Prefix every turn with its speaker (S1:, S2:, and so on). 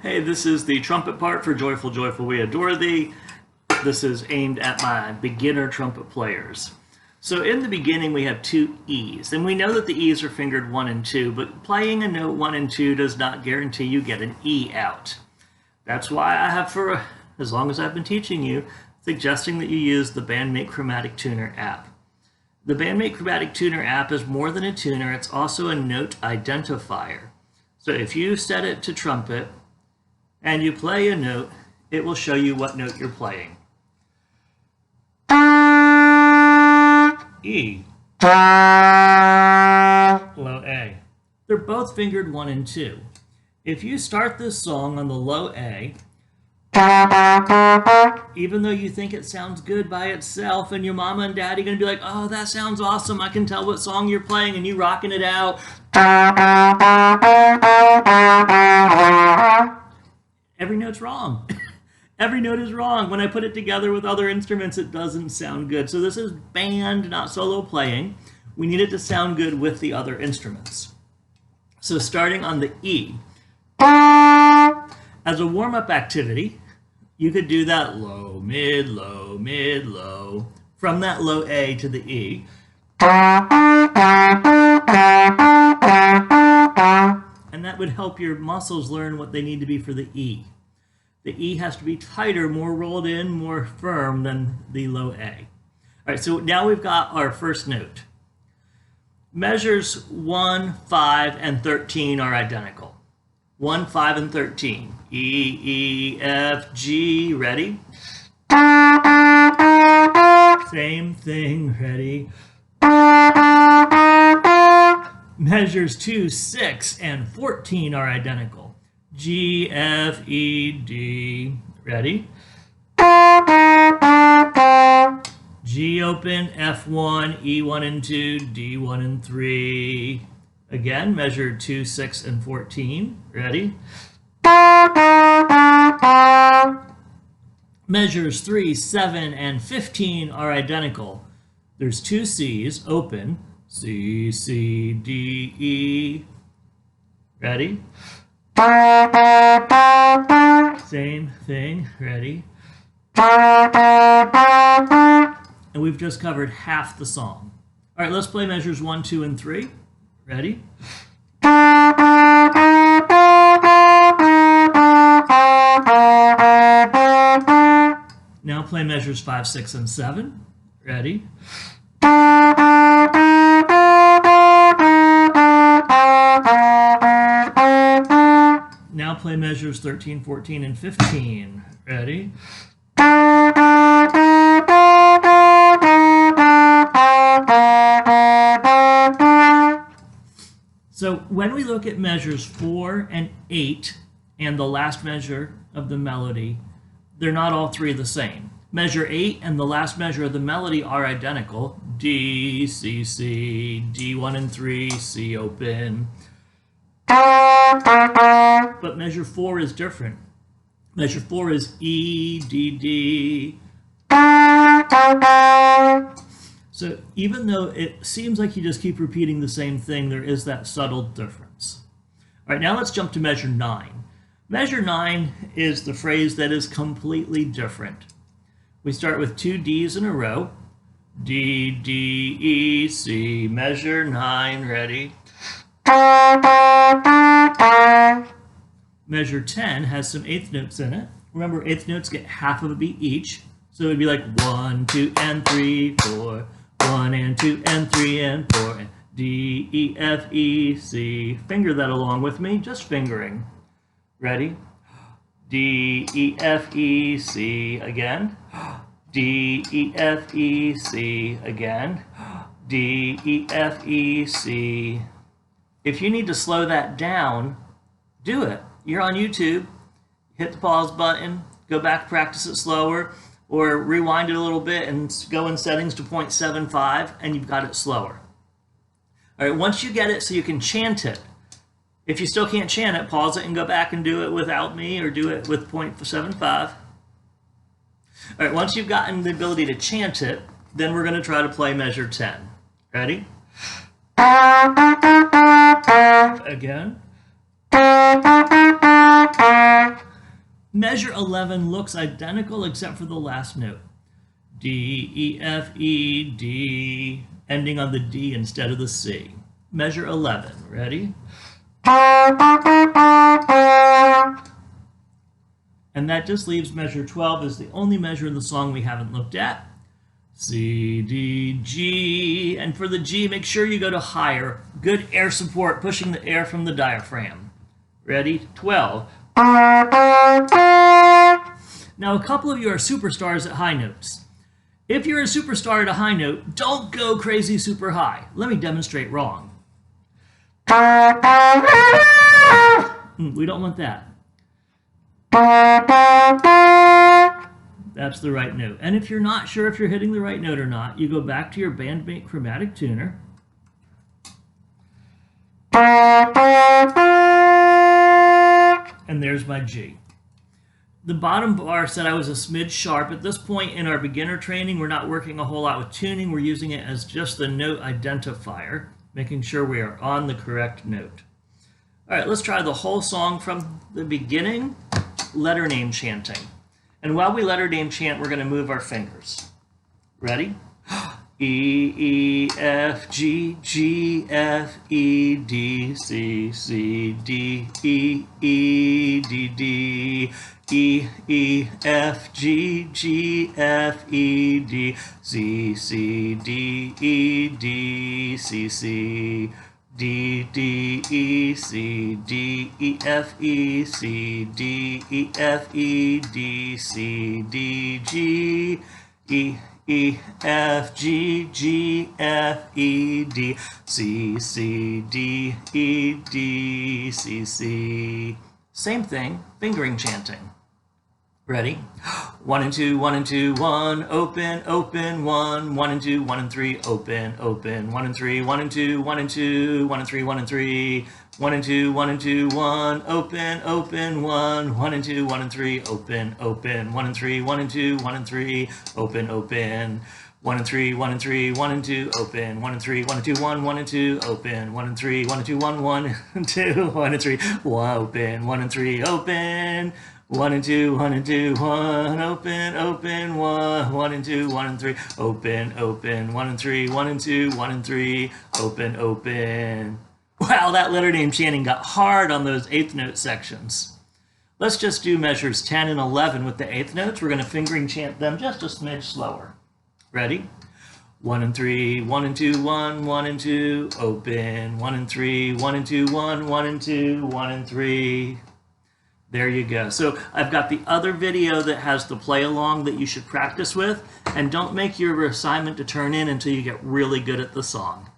S1: Hey, this is the trumpet part for Joyful, Joyful, We Adore Thee. This is aimed at my beginner trumpet players. So in the beginning we have two E's, and we know that the E's are fingered 1 and 2, but playing a note 1 and 2 does not guarantee you get an E out. That's why I have, for as long as I've been teaching you, suggesting that you use the Bandmate Chromatic Tuner app. The Bandmate Chromatic Tuner app is more than a tuner, it's also a note identifier. So if you set it to trumpet and you play a note, it will show you what note you're playing. E, low A. They're both fingered 1 and 2. If you start this song on the low A, even though you think it sounds good by itself, and your mama and daddy are going to be like, oh, that sounds awesome, I can tell what song you're playing, and you rocking it out. Every note's wrong. Every note is wrong. When I put it together with other instruments, it doesn't sound good. So this is band, not solo playing. We need it to sound good with the other instruments. So starting on the E. As a warm-up activity, you could do that low, mid, low, mid, low, from that low A to the E. And that would help your muscles learn what they need to be for the E. The E has to be tighter, more rolled in, more firm than the low A. All right, so now we've got our first note. Measures 1, 5, and 13 are identical. 1, 5, and 13. E, E, F, G, ready? Same thing, ready? Measures 2, 6, and 14 are identical. G, F, E, D, ready? G open, F1, E1 and 2, D1 and 3. Again, measure 2, 6, and 14, ready? Measures 3, 7, and 15 are identical. There's 2 C's, open, C, C, D, E, ready? Same thing, ready? And we've just covered half the song. All right, let's play measures 1, 2, and 3. Ready? Now play measures 5, 6, and 7. Ready? Now play measures 13, 14, and 15. Ready? So when we look at measures 4 and 8 and the last measure of the melody, they're not all three the same. Measure 8 and the last measure of the melody are identical. D, C, C, D1 and 3, C open. But measure 4 is different. Measure 4 is E, D, D. So even though it seems like you just keep repeating the same thing, there is that subtle difference. All right, now let's jump to measure 9. Measure 9 is the phrase that is completely different. We start with 2 D's in a row. D, D, E, C, measure 9, ready? Measure 10 has some eighth notes in it. Remember, eighth notes get half of a beat each. So it would be like 1, 2, and 3, 4. 1 and 2 and 3 and 4. And D, E, F, E, C. Finger that along with me, just fingering. Ready? D, E, F, E, C again. D, E, F, E, C again. D, E, F, E, C. If you need to slow that down, do it. You're on YouTube, hit the pause button, go back, practice it slower, or rewind it a little bit and go in settings to 0.75 and you've got it slower. All right, once you get it so you can chant it, if you still can't chant it, pause it and go back and do it without me or do it with 0.75. All right, once you've gotten the ability to chant it, then we're going to try to play measure 10. Ready? Again. Measure 11 looks identical except for the last note. D, E, F, E, D, ending on the D instead of the C. Measure 11. Ready? And that just leaves measure 12 as the only measure in the song we haven't looked at. C, D, G. And for the G, make sure you go to higher. Good air support, pushing the air from the diaphragm. Ready? 12. Now, a couple of you are superstars at high notes. If you're a superstar at a high note, don't go crazy super high. Let me demonstrate wrong. We don't want that. That's the right note. And if you're not sure if you're hitting the right note or not, you go back to your bandmate chromatic tuner. And there's my G. The bottom bar said I was a smidge sharp. At this point in our beginner training, we're not working a whole lot with tuning. We're using it as just the note identifier, making sure we are on the correct note. All right, let's try the whole song from the beginning, letter name chanting. And while we letter name chant, we're going to move our fingers. Ready? E, E, F, G, G, F, E, D, C, C, D, E, E, D, D, E, E, F, G, G, F, E, D, C, C, D, E, D, C, C, D, D, E, C, D, E, F, E, C, D, E, F, E, D, C, D, G, E, E, F, G, G, F, E, D, C, C, D, E, D, C, C. Same thing, fingering chanting. Ready? 1 and 2, 1 and 2, 1, open, open, 1, 1 and 2, 1 and 3, open, open, 1 and 3, 1 and 2, 1 and 2, 1 and 3, 1 and 3, 1 and 2, 1 and 2, 1, open, open, 1, 1 and 2, 1 and 3, open, open, 1 and 3, 1 and 2, 1 and 3, open, open, 1 and 3, 1 and 3, 1 and 2, open, 1 and 3, 1 and 2, 1, 1 and 2, open, 1 and 3, 1 and 2, 1, 1 and 2, 1 and 3, 1, open, 1 and 3, open, 1 and 2, 1 and 2, 1, open, open, 1, 1 and 2, 1 and 3, open, open, 1 and 3, 1 and 2, 1 and 3, open, open. Wow, that letter name chanting got hard on those eighth note sections. Let's just do measures 10 and 11 with the eighth notes. We're going to fingering chant them just a smidge slower. Ready? 1 and 3, 1 and 2, 1, 1 and 2, open, 1 and 3, 1 and 2, 1, 1 and 2, 1 and 3. There you go. So I've got the other video that has the play along that you should practice with, and don't make your assignment to turn in until you get really good at the song.